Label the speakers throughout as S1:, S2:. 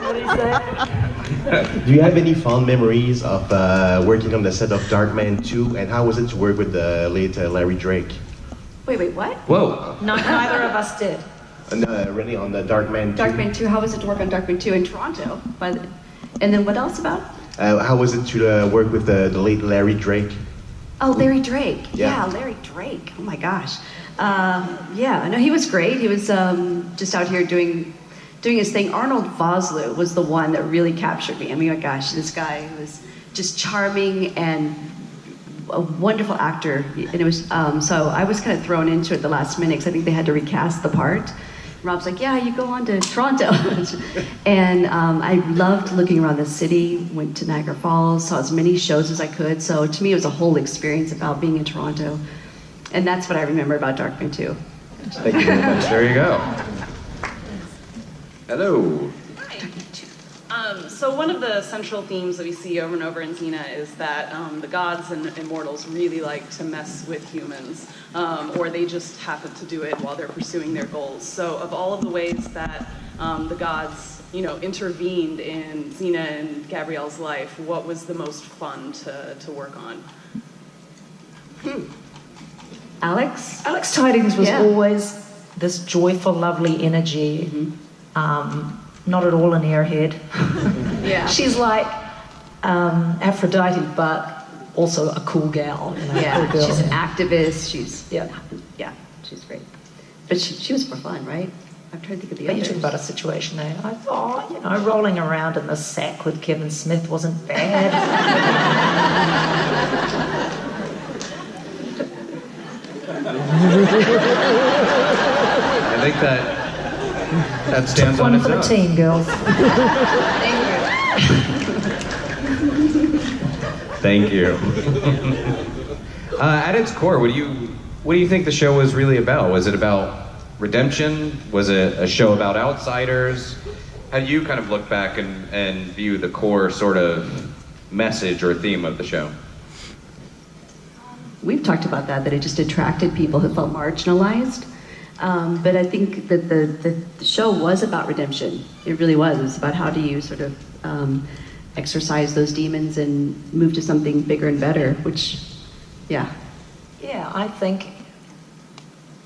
S1: What do you say?
S2: Do you have any fond memories of working on the set of Darkman 2, and how was it to work with the late Larry Drake?
S3: Wait, what?
S4: Whoa.
S1: No, neither of us did.
S2: And Renee on the Darkman 2.
S3: Darkman 2, how was it to work on Darkman 2 in Toronto? And then what else about?
S2: How was it to work with the late Larry Drake?
S3: Oh, Larry Drake.
S2: Yeah.
S3: Larry Drake. Oh my gosh. No, he was great. He was just out here doing his thing. Arnold Vosloo was the one that really captured me. I mean, my gosh, this guy was just charming and a wonderful actor. And it was so I was kind of thrown into it the last minute because I think they had to recast the part. Rob's like, yeah, you go on to Toronto. And I loved looking around the city, went to Niagara Falls, saw as many shows as I could. So to me, it was a whole experience about being in Toronto. And that's what I remember about Darkman 2.
S2: Thank you very much.
S4: There you go. Hello.
S5: So one of the central themes that we see over and over in Xena is that the gods and immortals really like to mess with humans, or they just happen to do it while they're pursuing their goals. So of all of the ways that the gods, intervened in Xena and Gabrielle's life, what was the most fun to work on?
S3: Alex?
S1: Alex Tidings was always this joyful, lovely energy. Not at all an airhead.
S3: Yeah.
S1: She's like Aphrodite, but also a cool gal.
S3: Yeah,
S1: cool girl.
S3: she's an activist. She's
S1: yeah,
S3: she's great. But she was for fun, right? I'm trying to think of the
S1: But you
S3: others.
S1: talk about a situation there. I thought, rolling around in the sack with Kevin Smith wasn't bad.
S4: I think that stands on
S1: One
S4: its
S1: for the
S4: own.
S1: team, girls.
S4: Thank you. At its core, what do you think the show was really about? Was it about redemption? Was it a show about outsiders? How do you kind of look back and view the core sort of message or theme of the show?
S3: We've talked about that it just attracted people who felt marginalized. But I think that the show was about redemption. It really was. It was about how do you sort of exorcise those demons and move to something bigger and better, which, yeah.
S1: Yeah, I think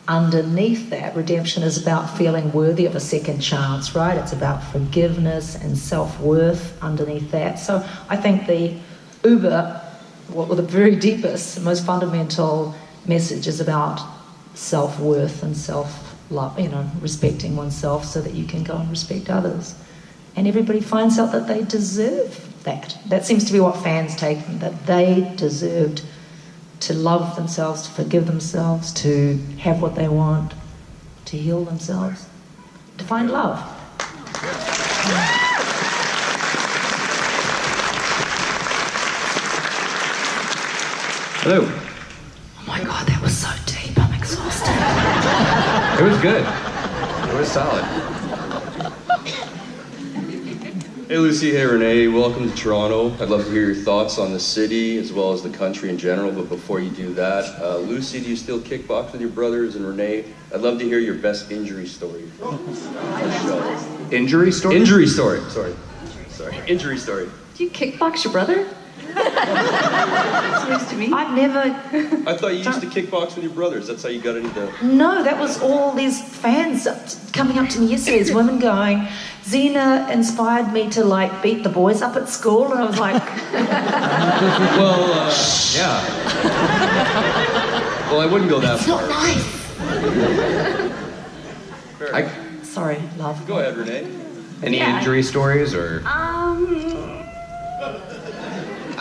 S1: underneath that, redemption is about feeling worthy of a second chance, right? It's about forgiveness and self-worth underneath that. So I think the the very deepest, most fundamental message is about self-worth and self-love, respecting oneself so that you can go and respect others. And everybody finds out that they deserve that. That seems to be what fans take, that they deserved to love themselves, to forgive themselves, to have what they want, to heal themselves, to find love.
S4: Hello.
S1: Oh my God, that was so deep. I'm exhausted.
S4: It was good. It was solid.
S6: Hey Lucy, hey Renee, welcome to Toronto. I'd love to hear your thoughts on the city as well as the country in general, but before you do that, Lucy, do you still kickbox with your brothers? And Renee, I'd love to hear your best injury story.
S4: Injury story?
S6: Injury story, sorry. Injury story.
S3: Do you kickbox your brother? That's news to me.
S1: I've never...
S6: I thought you used to kickbox with your brothers, that's how you got into...
S1: No, that was all these fans coming up to me yesterday, these women going, Xena inspired me to beat the boys up at school, and I was like...
S6: Yeah. Well, I wouldn't go that far.
S1: It's not nice. Sorry, love.
S6: Go ahead, Renee.
S4: Any injury stories or?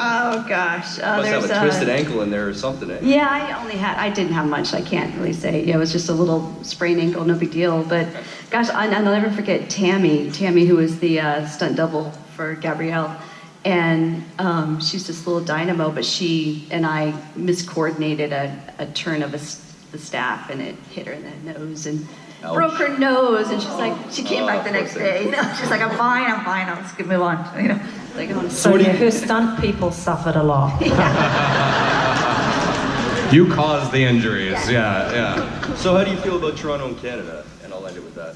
S3: Oh gosh.
S6: Must have a twisted ankle in there or something, eh?
S3: Yeah, I didn't have much. I can't really say. Yeah, it was just a little sprained ankle, no big deal. But gosh, I'll never forget Tammy, who was the stunt double for Gabrielle. And she's this little dynamo, but she and I miscoordinated a turn of the staff, and it hit her in the nose and broke her nose. And she came back the next day. She's like, I'm fine. Let's move on.
S1: So her stunt people suffered a lot.
S4: You caused the injuries, yeah.
S6: So how do you feel about Toronto and Canada? And I'll end it with that.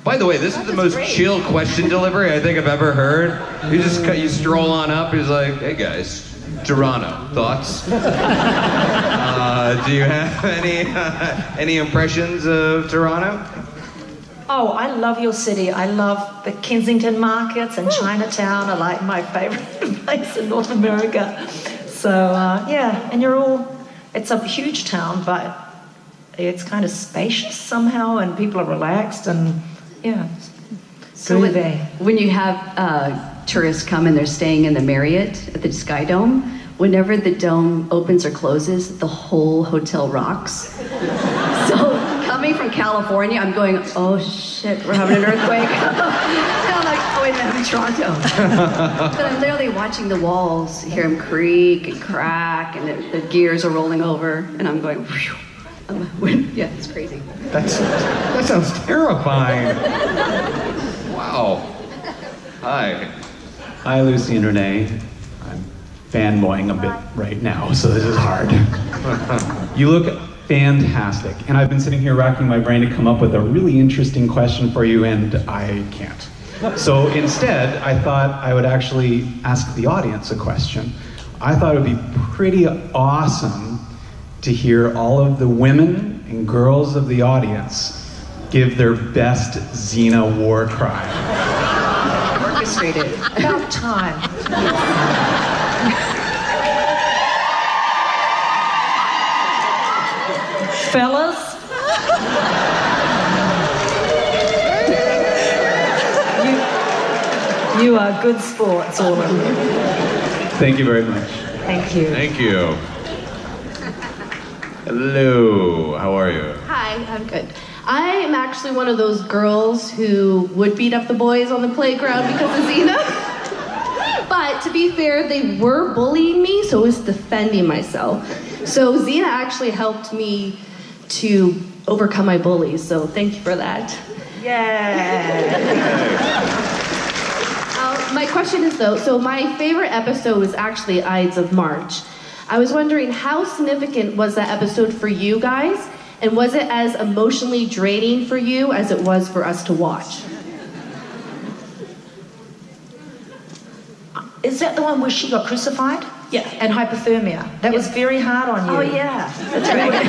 S4: By the way, this is the most chill question delivery I think I've ever heard. You stroll on up. He's like, "Hey guys, Toronto, thoughts?" Do you have any impressions of Toronto?
S1: Oh, I love your city. I love the Kensington markets and Chinatown are like my favorite place in North America. So, yeah, and it's a huge town, but it's kind of spacious somehow and people are relaxed and, yeah.
S3: So when you have tourists come and they're staying in the Marriott at the Sky Dome, whenever the dome opens or closes, the whole hotel rocks. So coming from California, I'm going, oh shit, we're having an earthquake. And I'm like, oh wait a minute, I'm in Toronto. But I'm literally watching the walls, hear them creak and crack, and the gears are rolling over, and I'm going, whew. Yeah, it's crazy.
S4: That sounds terrifying. Wow. Hi.
S7: Hi, Lucy and Renee. I'm fanboying a bit right now, so this is hard. You look fantastic, and I've been sitting here racking my brain to come up with a really interesting question for you, and I can't. So instead, I thought I would actually ask the audience a question. I thought it would be pretty awesome to hear all of the women and girls of the audience give their best Xena war cry.
S3: Orchestrated.
S1: About time. Fellas, you are good sports, all of you.
S7: Thank you very much.
S1: Thank you.
S4: Thank you. Hello, how are you?
S8: Hi, I'm good. I am actually one of those girls who would beat up the boys on the playground because of Xena. But to be fair, they were bullying me, so I was defending myself. So Xena actually helped me to overcome my bullies, so thank you for that. My question is though, so my favorite episode was actually Ides of March. I was wondering how significant was that episode for you guys, and was it as emotionally draining for you as it was for us to watch?
S1: Is that the one where she got crucified?
S8: Yeah.
S1: And hypothermia. That was very hard on you.
S3: Oh yeah, that's right. Remember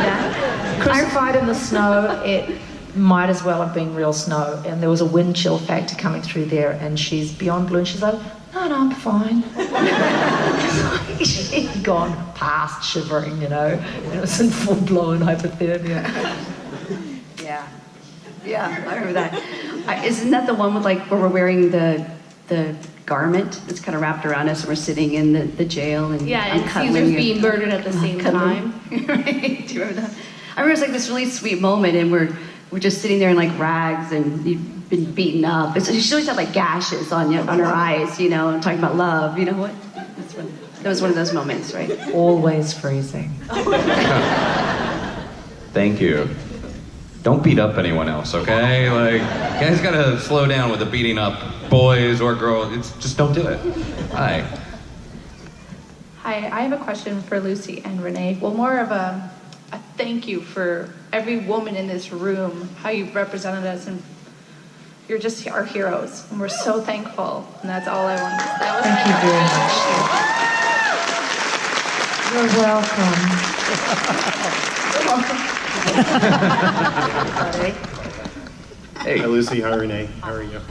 S3: that?
S1: Crucified in the snow, it might as well have been real snow. And there was a wind chill factor coming through there, and she's beyond blue, and she's like, no, I'm fine. She'd gone past shivering, you know. It was in full-blown hypothermia.
S3: Yeah, I remember that. Isn't that the one with like where we're wearing the garment that's kind of wrapped around us and we're sitting in the jail and
S8: Yeah,
S3: I'm
S8: and
S3: cuddling
S8: Caesar's
S3: you.
S8: being murdered at the same time.
S3: Right? Do you remember that? I remember it's like this really sweet moment and we're just sitting there in like rags and you've been beaten up. She always had like gashes on her eyes, you know, and talking about love. You know what? That was one of those moments, right?
S1: Always freezing.
S4: Thank you. Don't beat up anyone else, okay? Like, you guys gotta slow down with the beating up boys or girls. Just don't do it. Hi.
S9: Hi, I have a question for Lucy and Renee. Well, more of a thank you for every woman in this room, how you've represented us, and you're just our heroes, and we're so thankful, and that's all I wanted to say. That was
S1: Thank you very much. You're welcome.
S2: Hey. Hi, Lucy. Hi, Renee. How are you?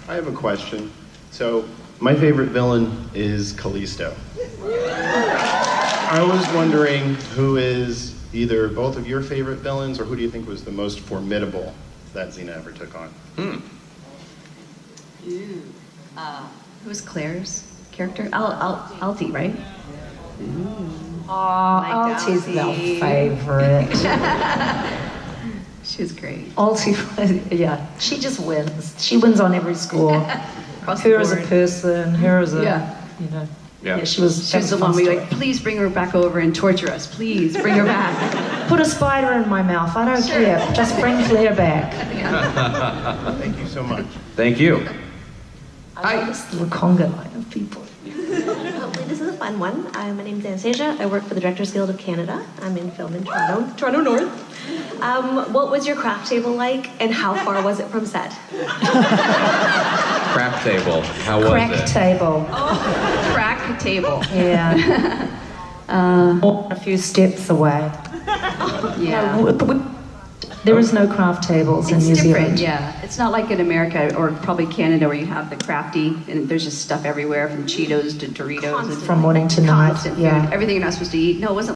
S2: I have a question. So, my favorite villain is Callisto. I was wondering who is either both of your favorite villains, or who do you think was the most formidable that Xena ever took on?
S3: Who was Claire's character? Alti, right?
S1: Alti's the favorite.
S3: She was great.
S1: Alti, yeah, she just wins. She wins on every score. Her as a person, her as a, you know.
S4: Yeah.
S1: She was
S3: the one where you're like, please bring her back over and torture us. Please bring her back.
S1: Put a spider in my mouth. I don't care. Just bring Claire back.
S2: Thank you so much.
S4: Thank you.
S1: I love this little conga line of people.
S10: this is a fun one. My name's Anastasia. I work for the Directors Guild of Canada. I'm in film in Toronto, Toronto North. What was your craft table like, and how far was it from set?
S4: Craft table. How was
S1: Crack
S4: it?
S1: table.
S3: Crack table.
S1: Yeah. A few steps away.
S3: Yeah.
S1: There is no craft tables in
S3: It's
S1: New
S3: different,
S1: Zealand.
S3: yeah. It's not like in America or probably Canada where you have the crafty and there's just stuff everywhere from Cheetos to Doritos. And
S1: From morning to night,
S3: constant
S1: yeah.
S3: food. Everything you're not supposed to eat. No, it wasn't